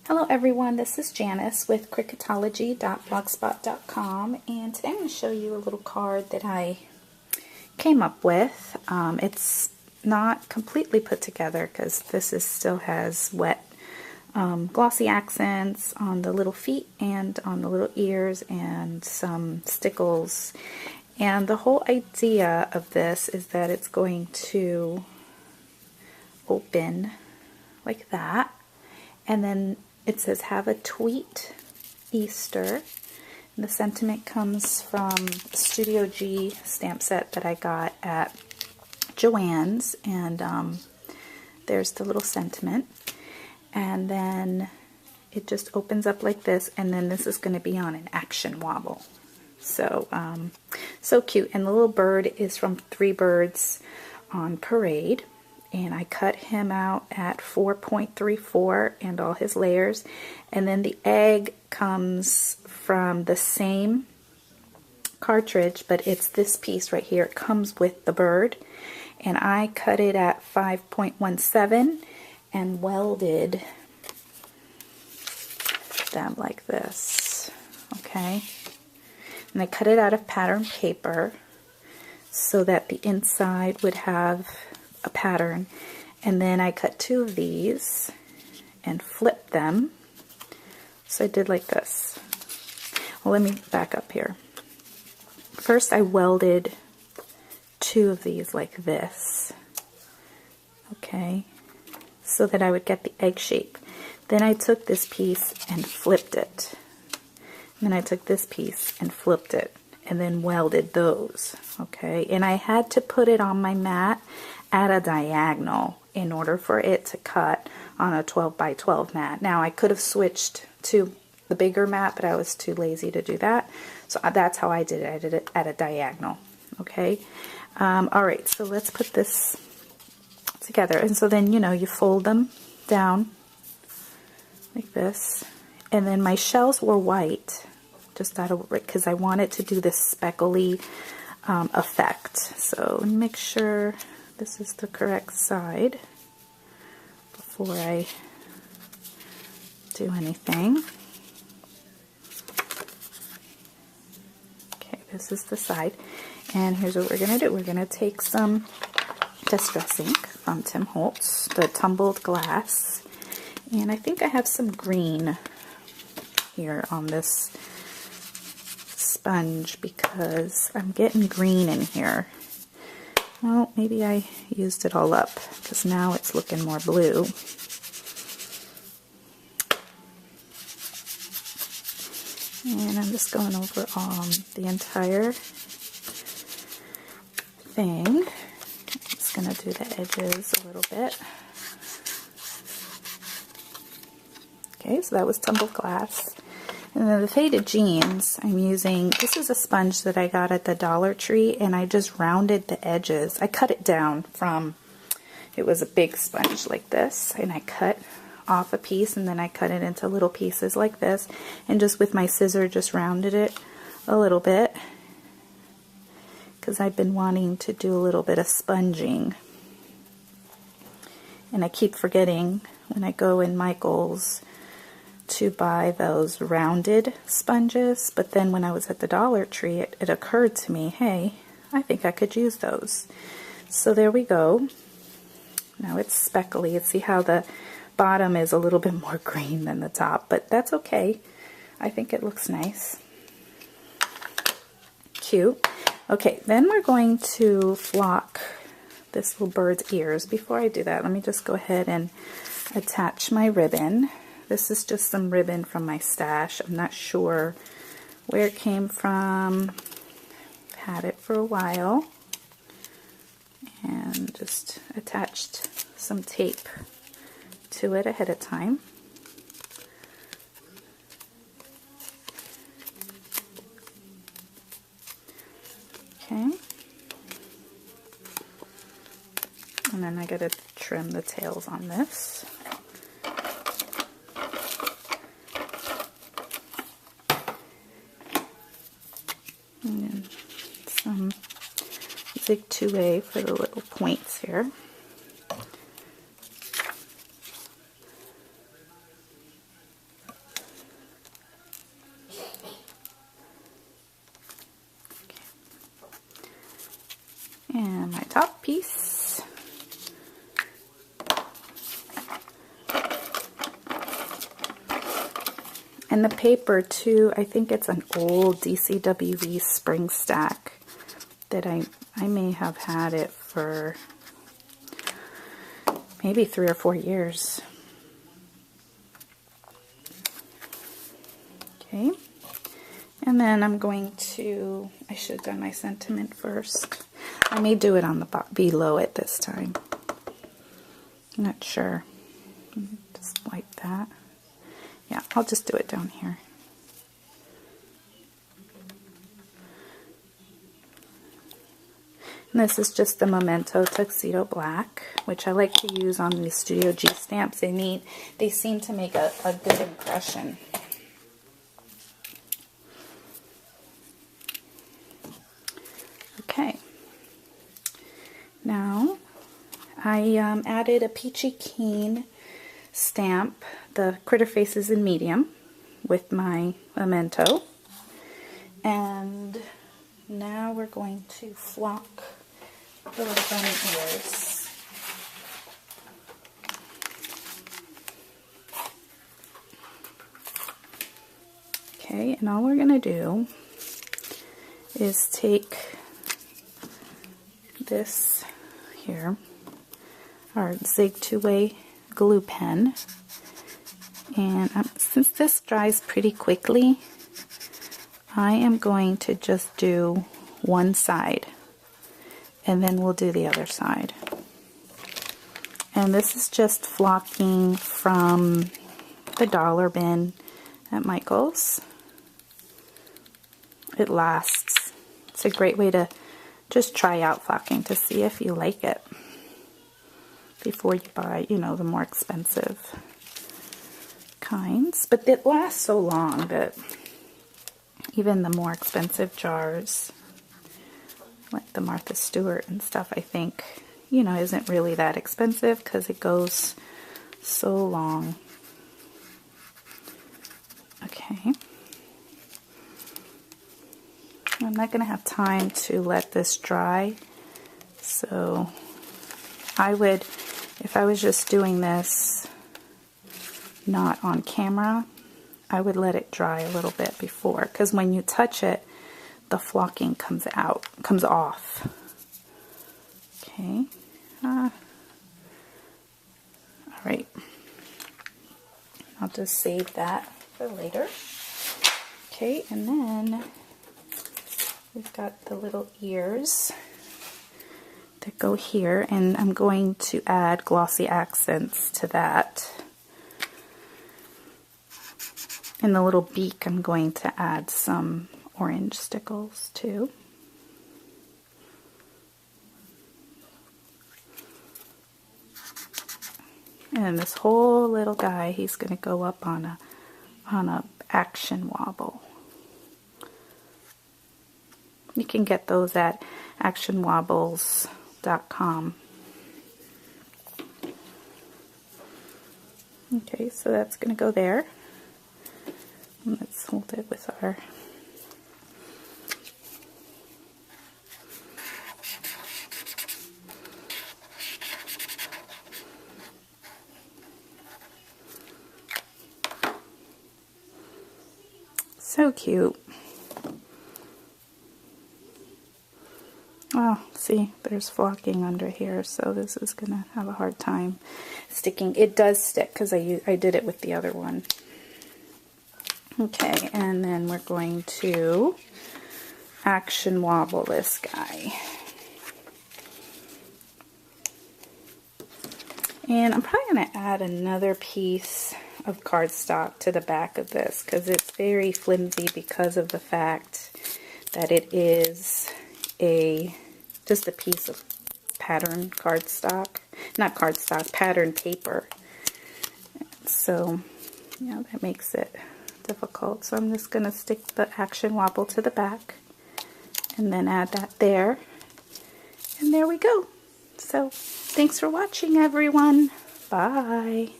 Hello everyone, this is Janice with cricketology.blogspot.com, and today I'm going to show you a little card that I came up with. It's not completely put together because still has wet glossy accents on the little feet and on the little ears and some stickles. And the whole idea of this is that it's going to open like that, and then it says, "Have a tweet Easter." And the sentiment comes from a Studio G stamp set that I got at Joann's, and there's the little sentiment. And then it just opens up like this, and then this is going to be on an action wobble. So, so cute. And the little bird is from Three Birds on Parade. And I cut him out at 4.34 and all his layers. And then the egg comes from the same cartridge, but it's this piece right here. It comes with the bird. And I cut it at 5.17 and welded them like this. Okay? And I cut it out of pattern paper so that the inside would have a pattern. And then I cut two of these and flipped them. So I did like this. Well, let me back up here. First I welded two of these like this, okay, so that I would get the egg shape. Then I took this piece and flipped it. And then I took this piece and flipped it and then welded those, okay. And I had to put it on my mat at a diagonal in order for it to cut on a 12 by 12 mat. Now I could have switched to the bigger mat, but I was too lazy to do that. So that's how I did it. I did it at a diagonal, okay. Alright, so let's put this together. And so then, you know, you fold them down like this. And then my shells were white, just out of, because I wanted to do this speckly effect. So make sure this is the correct side before I do anything. Okay, this is the side. And here's what we're going to do. We're going to take some Distress ink from Tim Holtz, the tumbled glass. And I think I have some green here on this sponge because I'm getting green in here. Well, maybe I used it all up because now it's looking more blue. And I'm just going over the entire thing. I'm just going to do the edges a little bit. Okay, so that was tumbled glass. And then the faded jeans, I'm using, this is a sponge that I got at the Dollar Tree, and I just rounded the edges. I cut it down from, it was a big sponge like this, and I cut off a piece, and then I cut it into little pieces like this, and just with my scissor just rounded it a little bit, because I've been wanting to do a little bit of sponging. And I keep forgetting when I go in Michael's to buy those rounded sponges, but then when I was at the Dollar Tree, it occurred to me, hey, I think I could use those. So there we go. Now it's speckly. See how the bottom is a little bit more green than the top, but that's okay. I think it looks nice. Cute. Okay, then we're going to flock this little bird's ears. Before I do that, let me just go ahead and attach my ribbon. This is just some ribbon from my stash. I'm not sure where it came from. I've had it for a while. And just attached some tape to it ahead of time. Okay. And then I gotta trim the tails on this. And some Zig 2A for the little points here. top piece. And the paper too, I think it's an old DCWV spring stack that I may have had it for maybe 3 or 4 years. Okay, and then I'm going to, I should have done my sentiment first. I may do it on the below it this time. I'm not sure. Just like that. Yeah, I'll just do it down here. And this is just the Memento Tuxedo Black, which I like to use on the Studio G stamps. They seem to make a good impression. Okay. Now, I added a Peachy Keen stamp, the Critter Faces in medium, with my Memento. And now we're going to flock the little bunny ears. Okay, and all we're going to do is take this here, our Zig 2-way glue pen, and since this dries pretty quickly, I am going to just do one side and then we'll do the other side. And this is just flocking from the dollar bin at Michael's. It lasts. It's a great way to just try out flocking to see if you like it before you buy, you know, the more expensive kinds. But it lasts so long that even the more expensive jars, like the Martha Stewart and stuff, I think, you know, isn't really that expensive because it goes so long. Okay. I'm not going to have time to let this dry, so I would, if I was just doing this not on camera, I would let it dry a little bit before, because when you touch it, the flocking comes off. Okay. All right. I'll just save that for later. Okay, and then we've got the little ears that go here, and I'm going to add glossy accents to that. In the little beak, I'm going to add some orange stickles too. And this whole little guy, he's going to go up on a action wobble. You can get those at actionwobbles.com. Okay, so that's going to go there. And let's hold it with our so cute. Oh, see, there's flocking under here, so this is going to have a hard time sticking. It does stick because I did it with the other one. Okay, and then we're going to action wobble this guy. And I'm probably going to add another piece of cardstock to the back of this because it's very flimsy because of the fact that it is just a piece of pattern cardstock, not cardstock, pattern paper. So, yeah, that makes it difficult. So I'm just going to stick the action wobble to the back and then add that there. And there we go. So, thanks for watching, everyone. Bye.